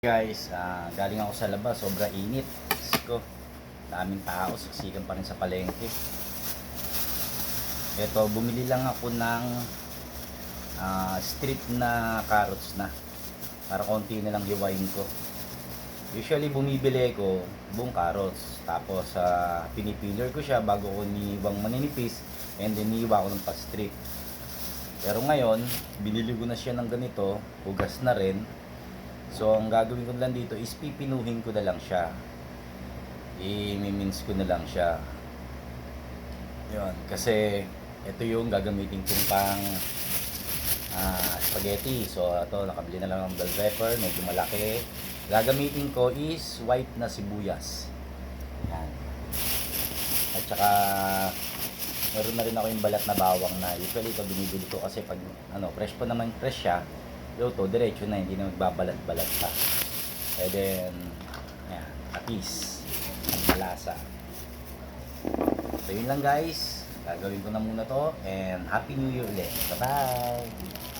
Guys, galing ako sa labas, sobrang init. Diyos ko, daming tao, siksikan pa rin sa palengke. Eto, bumili lang ako ng strip na carrots na para konti na lang hiwain ko. Usually bumibili ko buong carrots, tapos pinipiler ko siya bago ko niwang maninipis, and then niwa ko ng pa-strip. Pero ngayon, binili ko na siya ng ganito, hugas na rin. So, ang gagawin ko lang dito is pipinuhin ko na lang siya. I-mince ko na lang siya. Yun, kasi ito yung gagamitin kong pang spaghetti. So, ito, nakabili na lang ng bell pepper, medyo malaki. Gagamitin ko is white na sibuyas. Yan. At saka, meron na rin ako yung balat na bawang na usually ito binibili ko kasi pag fresh pa naman, fresh siya. Luto, diretso na, hindi na magbabalat-balat pa. And then, ayan, tapis, malasa. So, yun lang guys. Gagawin ko na muna to. And Happy New Year ulit. Bye-bye!